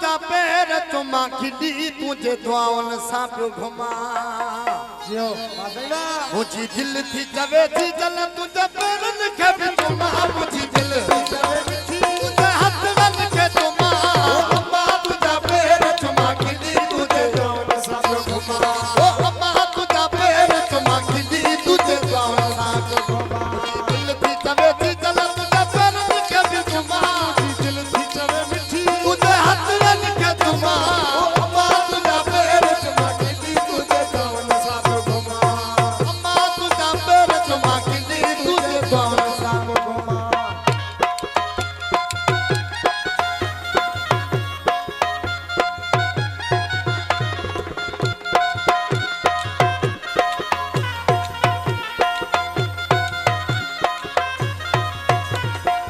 तुझा पैर चुमा खिली तुझे दुआउन सां पियो घुमा मुझी दिल थी चवे थी चल तुझे पैरन खे भी चुमा मुझी दिल थी चवे थी तुझे हथन खे चुमा अम्मा तुझा पैर चुमा खिली तुझे दुआउन सां पियो घुमा ओ अम्मा तुझा पैर चुमा खिली तुझे दुआउन सां पियो घुमा दिल थी चवे थी चल तुझे पैरन खे भी चुमा मुझी दिल थी चवे मिठी तुझे हथन खे चुमा ओ अम्मा तुझा पैर चुमा खिली तुझे दुआउन सां पियो घुमा अम्मा तुझा पैर चुमा खिली तुझे दुआउन सां पियो घुमा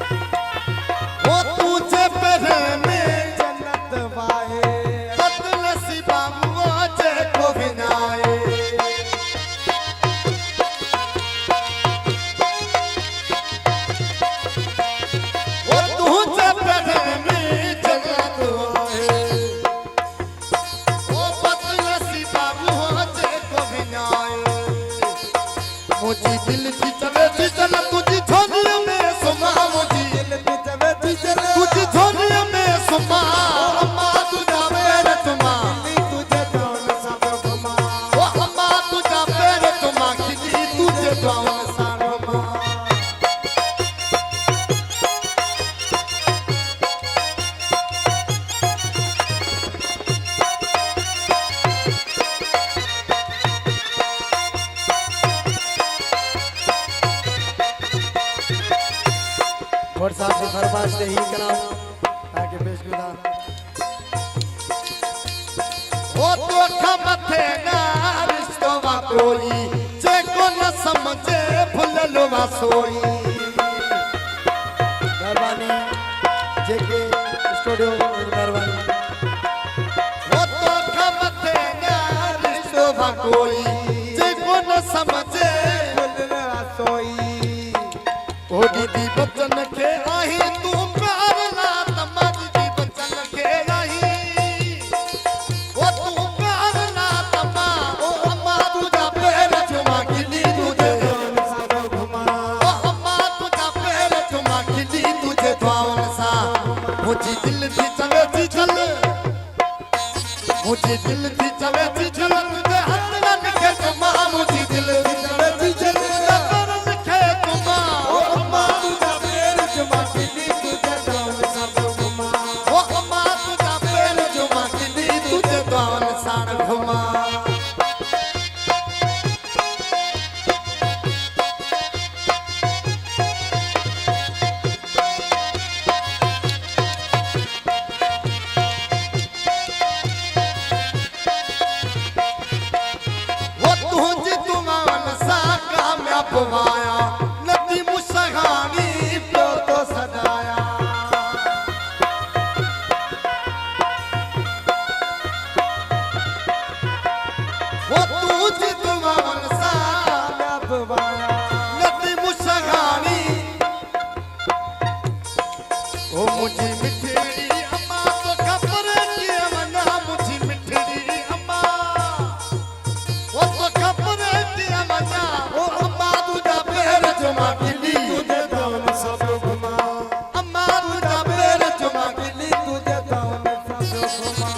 ओ तुझे पैर में जन्नत वाए बदनसीबा मुझे को बिनाए ओ तुझे पैर में जन्नत वाए ओ बदनसीबा मुझे को बिनाए मुझी दिल की चवे थी चल तुझी झोलियों में सुमा मुझी दिल की चवे थी चल तुझी झोलियों में सुमा अम्मा तुझा पैर चुमा तुझे दुआउन सां पियो घुमा ओ अम्मा तुझा पैर चुमा खिली तुझे दुआउन सां घुमा और साहब की फरमाइश से ही कराऊं ताकि पेश गुदा ओ तोखा मथे ना रिश्तो वा कोई जेको न समझे भुललो वा सोई मेहरबानी जेके स्टूडियो मेहरबानी ओ तोखा मथे ना रिश्तो वा कोई जेको न समझे भुललो वा सोई ओ दीदी बचन के आही तू प्यार ना तमा दीदी बचन के आही ओ तू प्यार ना तमा ओ अम्मा तुझा पैर चुमा खिली तुझे दुआउन सां पियो घुमा ओ अम्मा तुझा पैर चुमा खिली तुझे दुआउन सां मुझी दिल थी चवे थी चल मुझी दिल थी चवे थी चल तुझे हथन खे चुमा मुझी दिल थी चवे थी चल तुझे पैरन खे चुमा ओ अम्मा तुझा पैर चुमा खिली तुझे दुआउन सां पियो घुमा ओ अम्मा तुझा पैर चुमा खिली तुझे दुआउन सां घुमा वो तुझे दुआउन सां कामयाब वाया नदी मुसहानी पियो तो सदाया वो तुझे दुआउन सां कामयाब वाया नदी मुसहानी ओ मुझी मिठड़ी अम्मा तो खबर की मना मुझी मिठड़ी अम्मा वो तो खबर की मना ओ अम्मा तुझा पैर चुमा खिली तुझे दुआउन सां पियो घुमा अम्मा तुझा पैर चुमा खिली तुझे दुआउन सां पियो घुमा